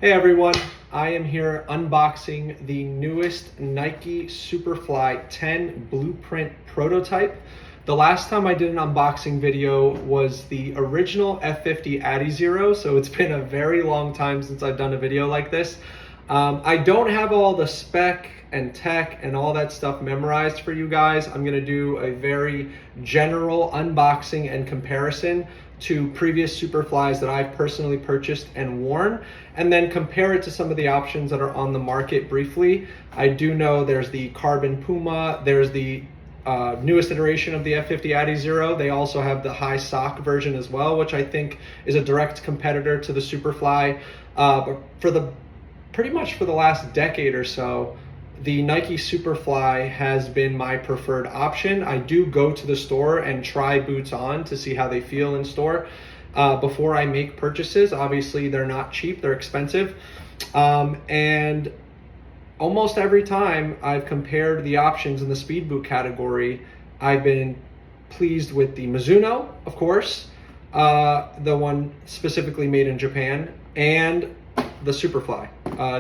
Hey everyone, I am here unboxing the newest Nike Superfly 10 Blueprint prototype. The last time I did an unboxing video was the original F50 Adizero, so it's been a very long time since I've done a video like this. I don't have all the spec and tech and all that stuff memorized for you guys. I'm gonna do a very general unboxing and comparison to previous Superflies that I've personally purchased and worn, and then compare it to some of the options that are on the market briefly. I do know there's the Carbon Puma, there's the newest iteration of the F50 Adizero. They also have the high sock version as well, which I think is a direct competitor to the Superfly. But pretty much for the last decade or so, the Nike Superfly has been my preferred option. I do go to the store and try boots on to see how they feel in store before I make purchases. Obviously, they're not cheap, they're expensive. And almost every time I've compared the options in the speed boot category, I've been pleased with the Mizuno, of course, the one specifically made in Japan, and the Superfly.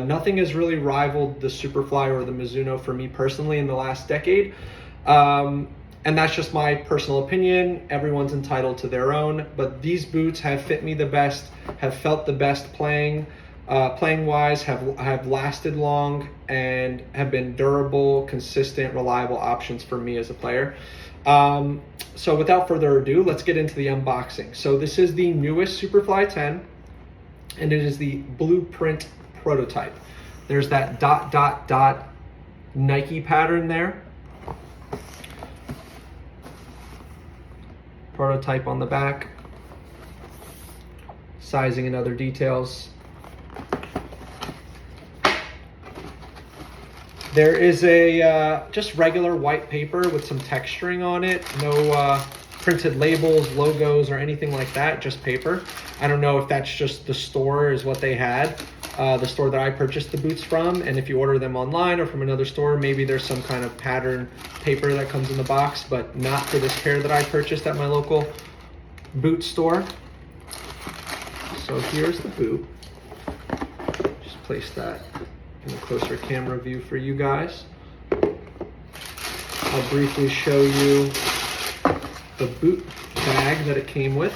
Nothing has really rivaled the Superfly or the Mizuno for me personally in the last decade. And that's just my personal opinion. Everyone's entitled to their own, but these boots have fit me the best, have felt the best playing wise, have lasted long, and have been durable, consistent, reliable options for me as a player. So without further ado, let's get into the unboxing. So this is the newest Superfly 10, and it is the Blueprint prototype. There's that ... Nike pattern there. Prototype on the back. Sizing and other details. There is a just regular white paper with some texturing on it. No printed labels, logos, or anything like that, just paper. I don't know if that's just the store is what they had, the store that I purchased the boots from, and if you order them online or from another store, maybe there's some kind of pattern paper that comes in the box, but not for this pair that I purchased at my local boot store. So here's the boot. Just place that in a closer camera view for you guys. I'll briefly show you the boot bag that it came with.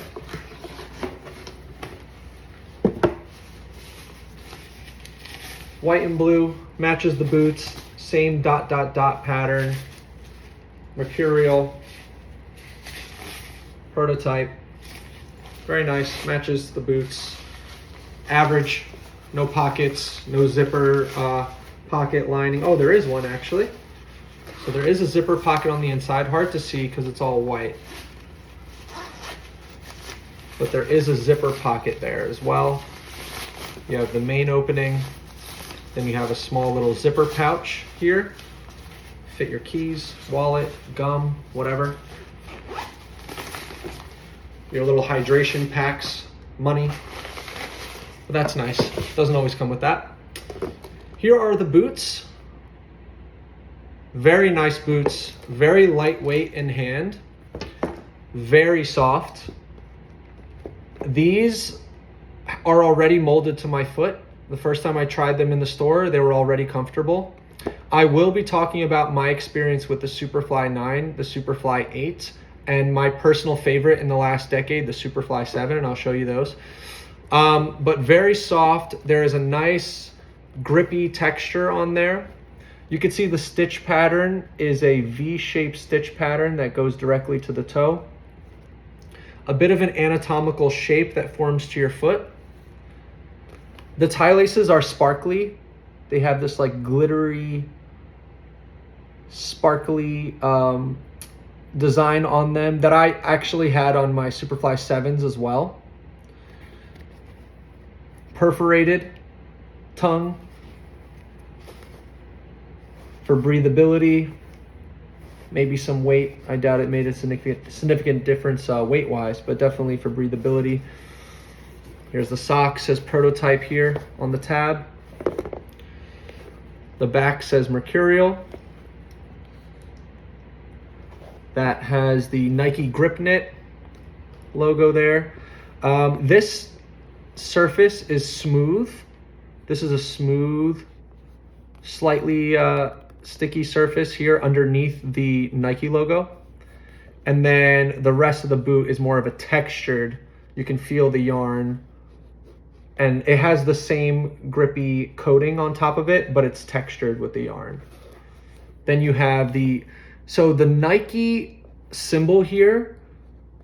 White and blue, matches the boots, same ... pattern, Mercurial, prototype, very nice, matches the boots, average, no pockets, no zipper pocket lining. Oh, there is one actually. So there is a zipper pocket on the inside, hard to see because it's all white. But there is a zipper pocket there as well. You have the main opening, then you have a small little zipper pouch here. Fit your keys, wallet, gum, whatever. Your little hydration packs, money. But that's nice, doesn't always come with that. Here are the boots. Very nice boots, very lightweight in hand, very soft. These are already molded to my foot. The first time I tried them in the store, they were already comfortable. I will be talking about my experience with the Superfly 9, the Superfly 8, and my personal favorite in the last decade, the Superfly 7, and I'll show you those. But very soft. There is a nice grippy texture on there. You can see the stitch pattern is a V-shaped stitch pattern that goes directly to the toe. A bit of an anatomical shape that forms to your foot. The tie laces are sparkly. They have this like glittery, sparkly design on them that I actually had on my Superfly 7s as well. Perforated tongue for breathability, maybe some weight. I doubt it made a significant difference weight-wise, but definitely for breathability. Here's the sock, says prototype here on the tab. The back says Mercurial. That has the Nike Grip Knit logo there. This surface is smooth This is a smooth, slightly sticky surface here underneath the Nike logo. And then the rest of the boot is more of a textured, you can feel the yarn, and it has the same grippy coating on top of it, but it's textured with the yarn. Then you have the Nike symbol here.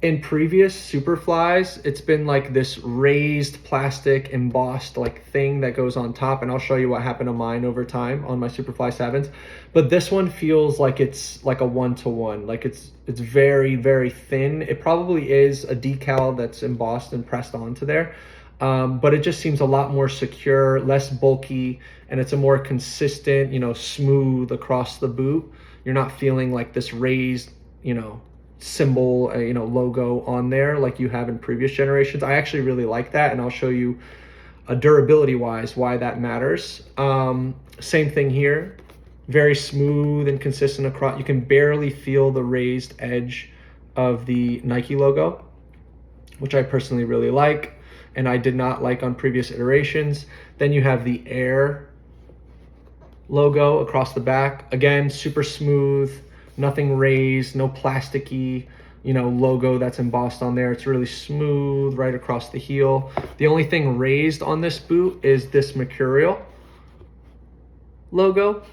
In previous Superflies, it's been like this raised plastic embossed like thing that goes on top, and I'll show you what happened to mine over time on my Superfly 7s. But this one feels like it's like a one-to-one, like it's very, very thin. It probably is a decal that's embossed and pressed onto there, but it just seems a lot more secure, less bulky, and it's a more consistent, you know, smooth across the boot. You're not feeling like this raised, you know, symbol, you know, logo on there like you have in previous generations. I actually really like that, and I'll show you durability wise why that matters. Same thing here, very smooth and consistent across. You can barely feel the raised edge of the Nike logo, which I personally really like and I did not like on previous iterations. Then you have the Air logo across the back, again super smooth, nothing raised, no plasticky, you know, logo that's embossed on there. It's really smooth right across the heel. The only thing raised on this boot is this Mercurial logo.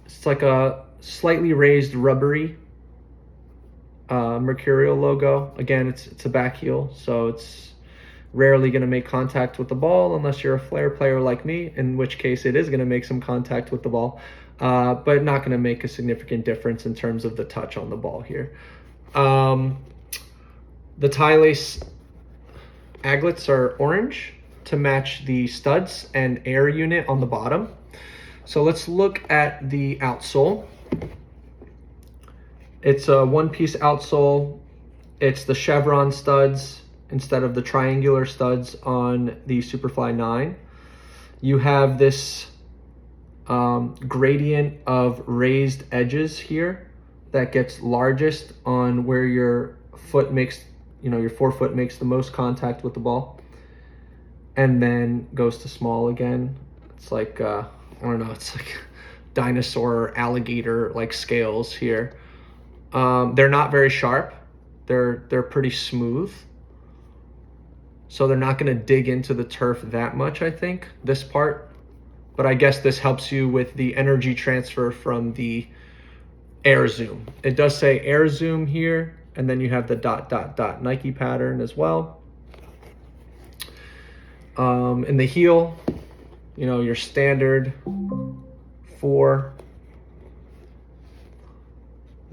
It's like a slightly raised rubbery Mercurial logo. Again, it's a back heel, so it's rarely going to make contact with the ball unless you're a flare player like me, in which case it is going to make some contact with the ball, but not going to make a significant difference in terms of the touch on the ball here. The tie lace aglets are orange to match the studs and Air unit on the bottom. So let's look at the outsole. It's a one-piece outsole. It's the chevron studs instead of the triangular studs on the Superfly 9. You have this gradient of raised edges here that gets largest on where your foot makes, you know, your forefoot makes the most contact with the ball, and then goes to small again. It's like, I don't know, it's like dinosaur alligator like scales here. They're not very sharp. They're pretty smooth. So they're not going to dig into the turf that much, I think, this part. But I guess this helps you with the energy transfer from the Air Zoom. It does say Air Zoom here, and then you have the ... Nike pattern as well. In the heel, you know, your standard 4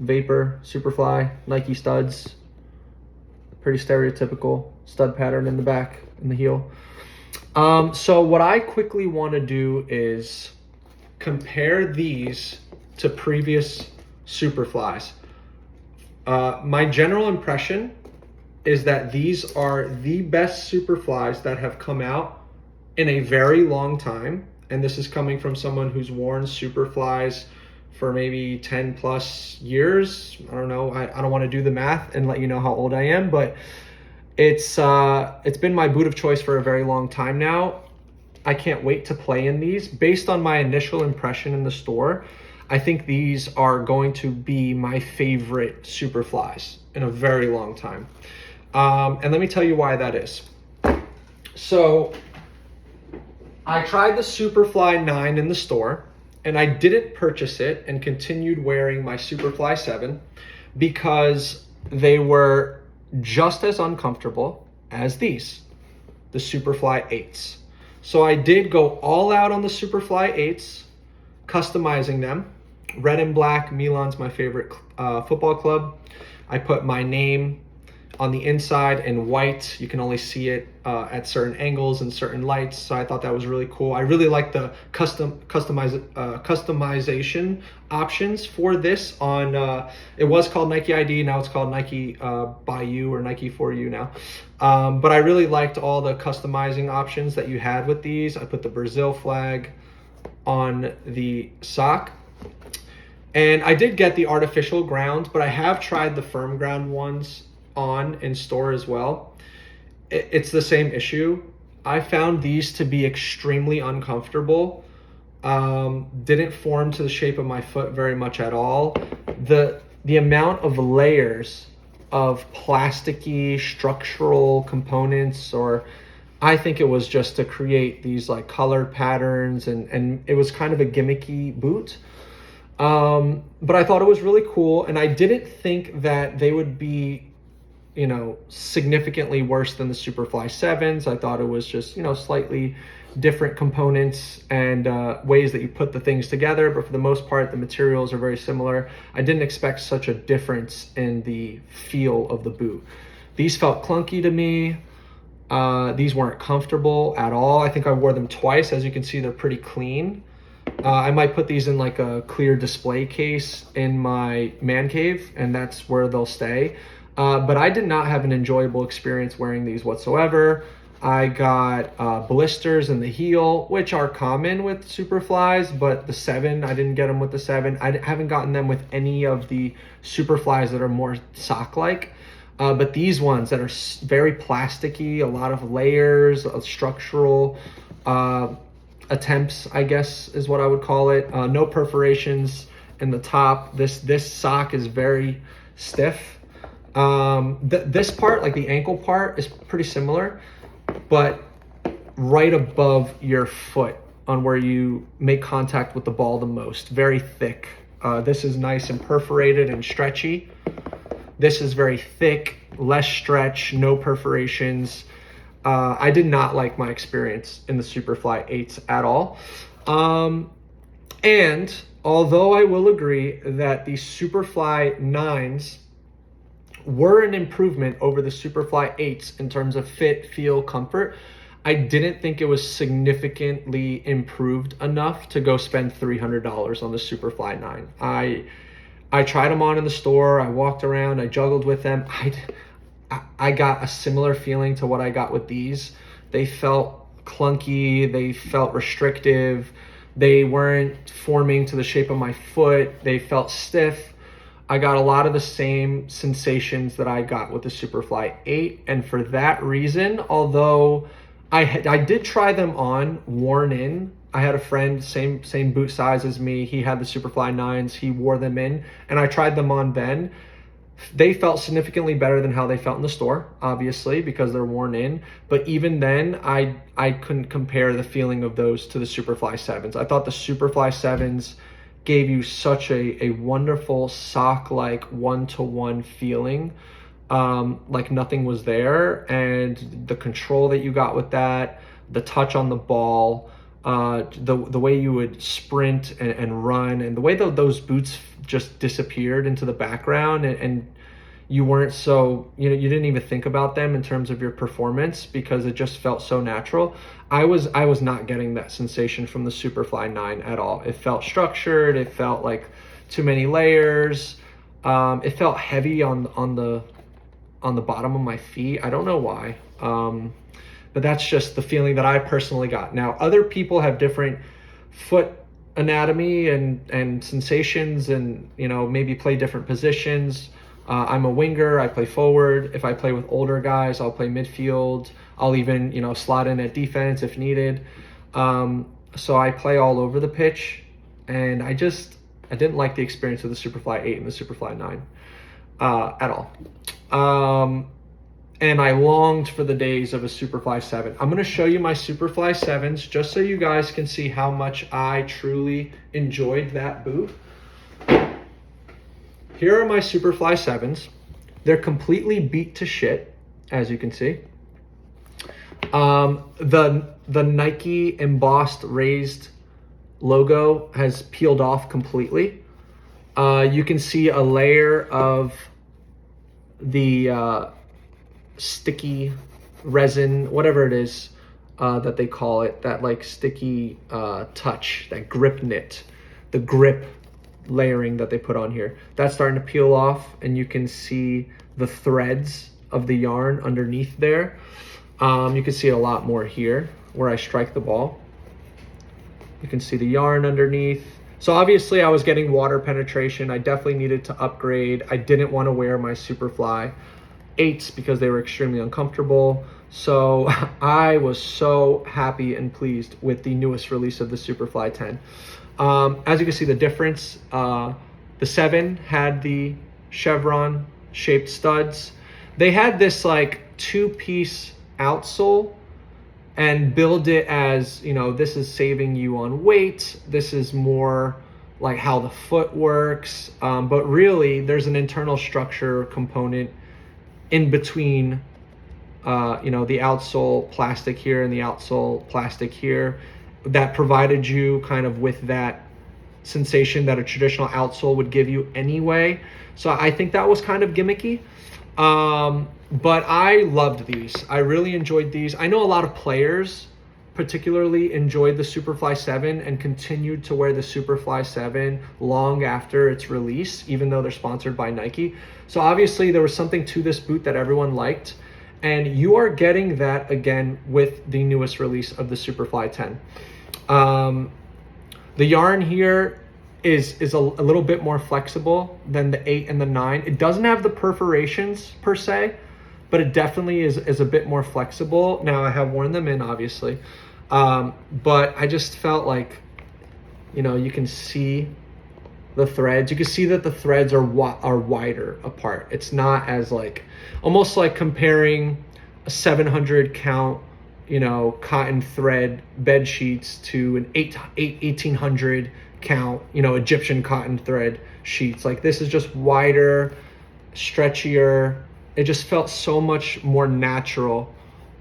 Vapor Superfly Nike studs. Pretty stereotypical stud pattern in the back, in the heel. So what I quickly want to do is compare these to previous Superflies. My general impression is that these are the best Superflies that have come out in a very long time. And this is coming from someone who's worn Superflies for maybe 10 plus years. I don't know. I don't want to do the math and let you know how old I am, but it's been my boot of choice for a very long time now. I can't wait to play in these. Based on my initial impression in the store, I think these are going to be my favorite Superflies in a very long time. And let me tell you why that is. So I tried the Superfly 9 in the store, and I didn't purchase it and continued wearing my Superfly 7 because they were just as uncomfortable as these, the Superfly 8s. So I did go all out on the Superfly 8s, customizing them. Red and black, Milan's my favorite football club. I put my name on the inside in white. You can only see it at certain angles and certain lights, so I thought that was really cool. I really like the customization options for this on, it was called Nike ID, now it's called Nike by You or Nike for You now. But I really liked all the customizing options that you had with these. I put the Brazil flag on the sock. And I did get the artificial ground, but I have tried the firm ground ones on in store as well. It's the same issue. I found these to be extremely uncomfortable. Didn't form to the shape of my foot very much at all. The amount of layers of plasticky structural components, or I think it was just to create these like colored patterns, and it was kind of a gimmicky boot. But I thought it was really cool, and I didn't think that they would be, you know, significantly worse than the Superfly 7s. I thought it was just, you know, slightly different components and ways that you put the things together, but for the most part, the materials are very similar. I didn't expect such a difference in the feel of the boot. These felt clunky to me. These weren't comfortable at all. I think I wore them twice. As you can see, they're pretty clean. I might put these in like a clear display case in my man cave, and that's where they'll stay. But I did not have an enjoyable experience wearing these whatsoever. I got blisters in the heel, which are common with Superflies, but the 7, I didn't get them with the 7. I haven't gotten them with any of the Superflies that are more sock-like. But these ones that are very plasticky, a lot of layers of structural attempts, I guess is what I would call it. No perforations in the top. This sock is very stiff. This part, like the ankle part, is pretty similar, but right above your foot on where you make contact with the ball the most, very thick. This is nice and perforated and stretchy. This is very thick, less stretch, no perforations. I did not like my experience in the Superfly 8s at all. And although I will agree that the Superfly 9s were an improvement over the Superfly 8s in terms of fit, feel, comfort, I didn't think it was significantly improved enough to go spend $300 on the Superfly 9. I tried them on in the store. I walked around. I juggled with them. I got a similar feeling to what I got with these. They felt clunky. They felt restrictive. They weren't forming to the shape of my foot. They felt stiff. I got a lot of the same sensations that I got with the Superfly 8. And for that reason, although I did try them on worn in. I had a friend, same boot size as me. He had the Superfly 9s. He wore them in, and I tried them on then. They felt significantly better than how they felt in the store, obviously, because they're worn in. But even then, I couldn't compare the feeling of those to the Superfly 7s. I thought the Superfly 7s gave you such a wonderful sock-like one-to-one feeling, like nothing was there. And the control that you got with that, the touch on the ball, the way you would sprint and run, and the way that those boots just disappeared into the background, and you weren't so, you didn't even think about them in terms of your performance because it just felt so natural. I was not getting that sensation from the Superfly 9 at all. It felt structured. It felt like too many layers. It felt heavy on the bottom of my feet. I don't know why. But that's just the feeling that I personally got. Now, other people have different foot anatomy and sensations, and maybe play different positions. I'm a winger. I play forward. If I play with older guys, I'll play midfield. I'll even slot in at defense if needed. So I play all over the pitch, and I didn't like the experience of the Superfly 8 and the Superfly 9 at all. And I longed for the days of a Superfly 7. I'm going to show you my Superfly 7s just so you guys can see how much I truly enjoyed that boot. Here are my Superfly 7s. They're completely beat to shit, as you can see. The Nike embossed raised logo has peeled off completely. You can see a layer of the sticky resin, whatever it is that they call it, that like sticky touch, that grip knit, the grip layering that they put on here. That's starting to peel off, and you can see the threads of the yarn underneath there. You can see a lot more here where I strike the ball. You can see the yarn underneath. So obviously I was getting water penetration. I definitely needed to upgrade. I didn't want to wear my Superfly 8s because they were extremely uncomfortable. So I was so happy and pleased with the newest release of the Superfly 10. As you can see, the difference, the 7 had the chevron shaped studs. They had this like 2-piece outsole and build it as, you know, this is saving you on weight. This is more like how the foot works. But really, there's an internal structure component in between, you know, the outsole plastic here and the outsole plastic here that provided you kind of with that sensation that a traditional outsole would give you anyway. So I think that was kind of gimmicky. But I loved these. I really enjoyed these. I know a lot of players particularly enjoyed the Superfly 7 and continued to wear the Superfly 7 long after its release, even though they're sponsored by Nike. So obviously there was something to this boot that everyone liked. And you are getting that again with the newest release of the Superfly 10. The yarn here is a little bit more flexible than the 8 and the 9. It doesn't have the perforations per se, but it definitely is a bit more flexible. Now I have worn them in, obviously, but I just felt like, you know, you can see the threads. You can see that the threads are wider apart. It's not as like, almost like comparing a 700 count, you know, cotton thread bed sheets to an 1800 count, you know, Egyptian cotton thread sheets. Like this is just wider, stretchier. It just felt so much more natural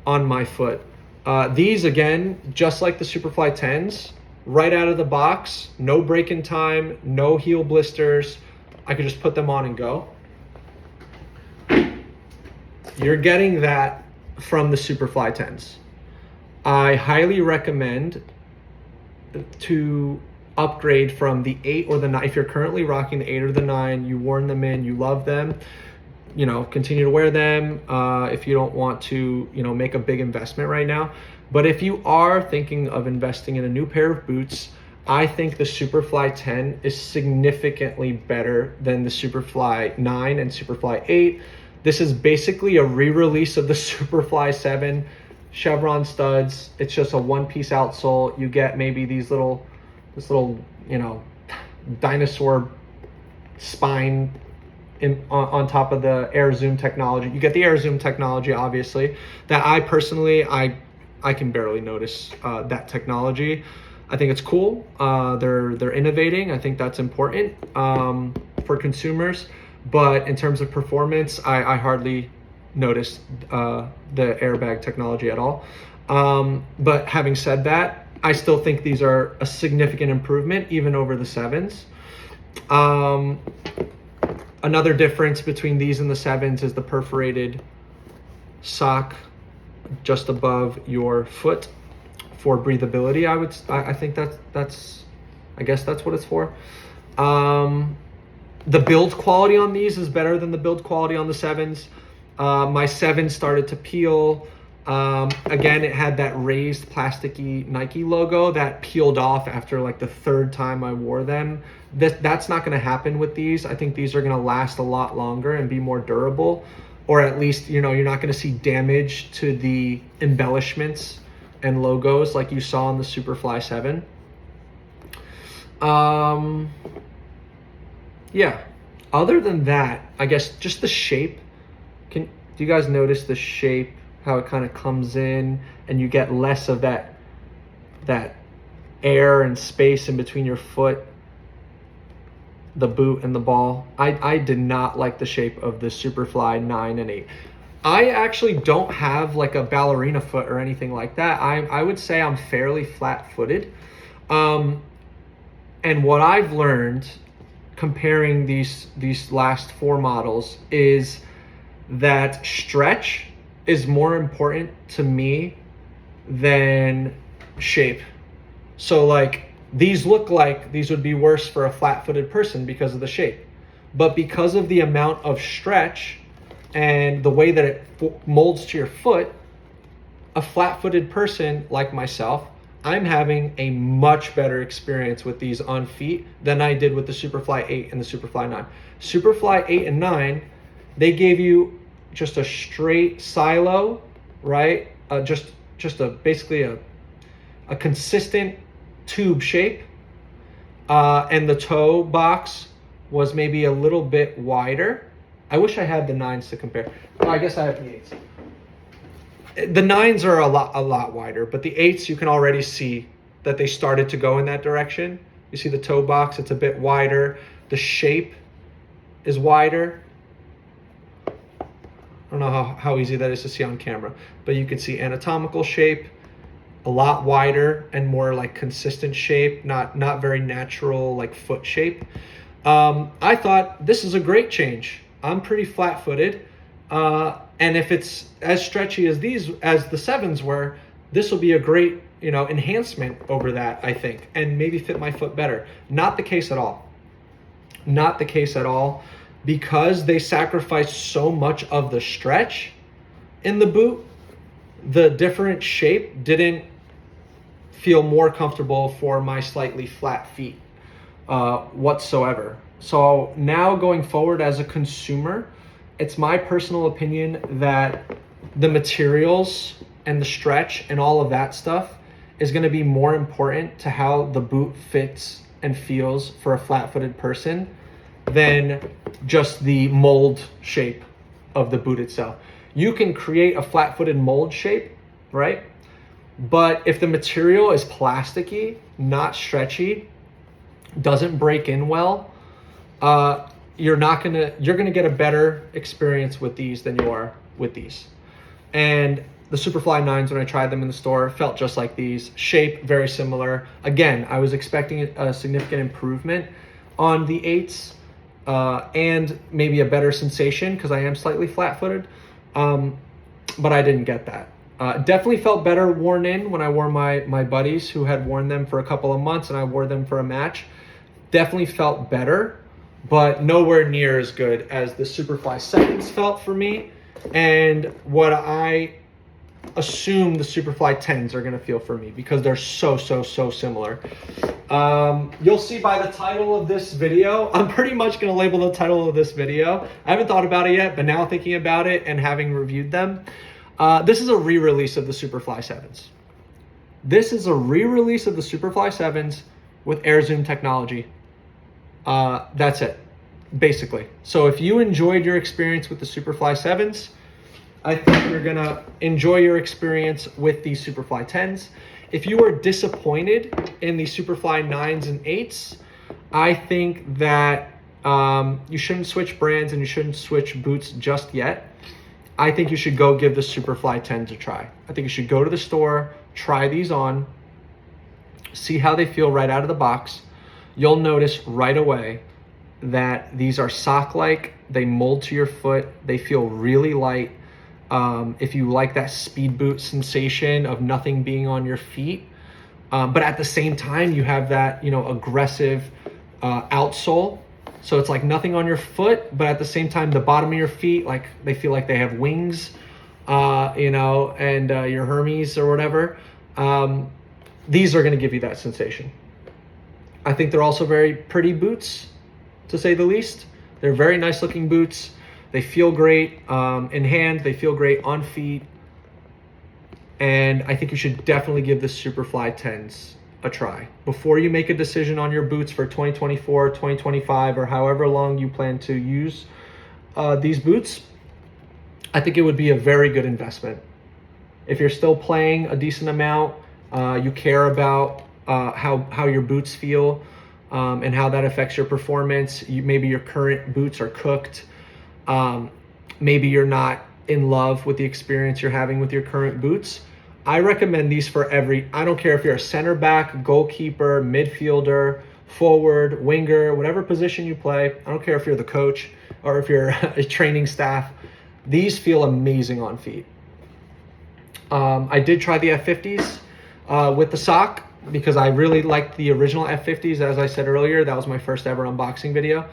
on my foot. These, again, just like the Superfly 10s, right out of the box, no break-in time, no heel blisters. I could just put them on and go. You're getting that from the Superfly 10s. I highly recommend to upgrade from the 8 or the 9. If you're currently rocking the 8 or the 9, you worn them in, you love them, you know, continue to wear them if you don't want to, you know, make a big investment right now. But if you are thinking of investing in a new pair of boots, I think the Superfly 10 is significantly better than the Superfly 9 and Superfly 8. This is basically a re-release of the Superfly 7 chevron studs. It's just a 1-piece outsole. You get maybe this little, you know, dinosaur spine on top of the Air Zoom technology. You get the Air Zoom technology, obviously, that I personally, I can barely notice that technology. I think it's cool. They're innovating. I think that's important for consumers. But in terms of performance, I hardly notice the airbag technology at all. But having said that, I still think these are a significant improvement, even over the 7s. Another difference between these and the 7s is the perforated sock just above your foot for breathability. I think that's I guess that's what it's for. The build quality on these is better than the build quality on the 7s. My 7 started to peel. Again, it had that raised plasticky Nike logo that peeled off after like the 3rd time I wore them. That's not going to happen with these. I think these are going to last a lot longer and be more durable, or at least, you know, you're not going to see damage to the embellishments and logos like you saw on the Superfly 7. Yeah, other than that, I guess just the shape. Do you guys notice the shape, how it kind of comes in and you get less of that air and space in between your foot, the boot and the ball? I did not like the shape of the Superfly 9 and 8. I actually don't have like a ballerina foot or anything like that. I would say I'm fairly flat-footed. And what I've learned comparing these last 4 models is that stretch is more important to me than shape. So like these look like these would be worse for a flat-footed person because of the shape, but because of the amount of stretch and the way that it molds to your foot, a flat-footed person like myself, I'm having a much better experience with these on feet than I did with the Superfly 8 and the Superfly 9. Superfly 8 and 9, they gave you just a straight silo right? Just basically a consistent tube shape. And the toe box was maybe a little bit wider. I wish I had the 9s to compare. Oh, I guess I have the 8s. The 9s are a lot wider, but the 8s you can already see that they started to go in that direction. You see the toe box, it's a bit wider. The shape is wider. I don't know how easy that is to see on camera, but you can see anatomical shape, a lot wider and more like consistent shape, not very natural like foot shape. I thought this is a great change. I'm pretty flat-footed, and if it's as stretchy as the 7s were, this will be a great enhancement over that, I think, and maybe fit my foot better. Not the case at all. Not the case at all, because they sacrificed so much of the stretch in the boot. The different shape didn't feel more comfortable for my slightly flat feet whatsoever. So now going forward as a consumer, it's my personal opinion that the materials and the stretch and all of that stuff is going to be more important to how the boot fits and feels for a flat-footed person than just the mold shape of the boot itself. You can create a flat-footed mold shape, right? But if the material is plasticky, not stretchy, doesn't break in well, you're gonna get a better experience with these than you are with these. And the Superfly 9s, when I tried them in the store, felt just like these. Shape very similar. Again, I was expecting a significant improvement on the 8s, and maybe a better sensation because I am slightly flat-footed, but I didn't get that. Definitely felt better worn in when I wore my buddies who had worn them for a couple of months and I wore them for a match. Definitely felt better, but nowhere near as good as the Superfly 7s felt for me, and what I assume the Superfly 10s are gonna feel for me, because they're so similar. You'll see by the title of this video, I'm pretty much gonna label the title of this video. I haven't thought about it yet, but now thinking about it and having reviewed them, this is a re-release of the Superfly 7s. This is a re-release of the Superfly 7s with air zoom technology. That's it, basically. So if you enjoyed your experience with the Superfly 7s, I think you're gonna enjoy your experience with these Superfly 10s. If you are disappointed in the Superfly 9s and 8s, I think that you shouldn't switch brands and you shouldn't switch boots just yet. I think you should go give the Superfly 10s a try. I think you should go to the store, try these on, see how they feel right out of the box. You'll notice right away that these are sock-like, they mold to your foot, they feel really light. If you like that speed boot sensation of nothing being on your feet, but at the same time you have that aggressive outsole, so it's like nothing on your foot, but at the same time the bottom of your feet, like they feel like they have wings, and your Hermes or whatever. These are going to give you that sensation. I think they're also very pretty boots, to say the least. They're very nice looking boots. They feel great in hand. They feel great on feet. And I think you should definitely give the Superfly 10s a try before you make a decision on your boots for 2024, 2025, or however long you plan to use these boots. I think it would be a very good investment. If you're still playing a decent amount, you care about how your boots feel and how that affects your performance. Maybe your current boots are cooked. Maybe you're not in love with the experience you're having with your current boots. I recommend these for I don't care if you're a center back, goalkeeper, midfielder, forward, winger, whatever position you play. I don't care if you're the coach or if you're a training staff. These feel amazing on feet. I did try the F50s with the sock because I really liked the original F50s. As I said earlier, that was my first ever unboxing video.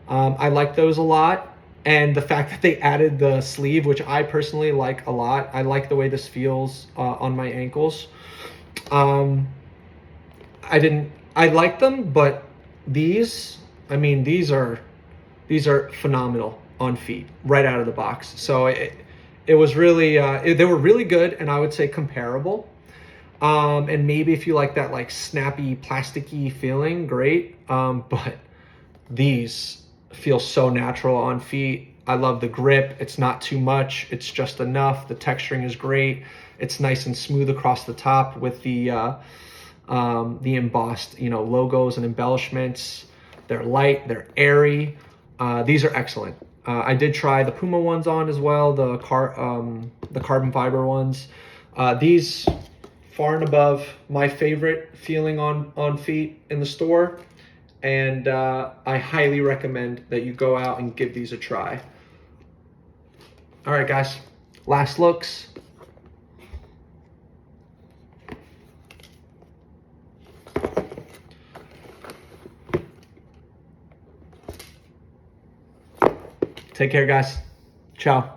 I like those a lot. And the fact that they added the sleeve, which I personally like a lot. I like the way this feels on my ankles. I like them, but these are phenomenal on feet right out of the box. So it was really, they were really good, and I would say comparable. And maybe if you like that like snappy, plasticky feeling, great. But these feel so natural on feet. I love the grip. It's not too much. It's just enough. The texturing is great. It's nice and smooth across the top with the embossed, logos and embellishments. They're light. They're airy. These are excellent. I did try the Puma ones on as well, the carbon fiber ones. These far and above my favorite feeling on feet in the store, and I highly recommend that you go out and give these a try. All right, guys, last looks. Take care, guys. Ciao.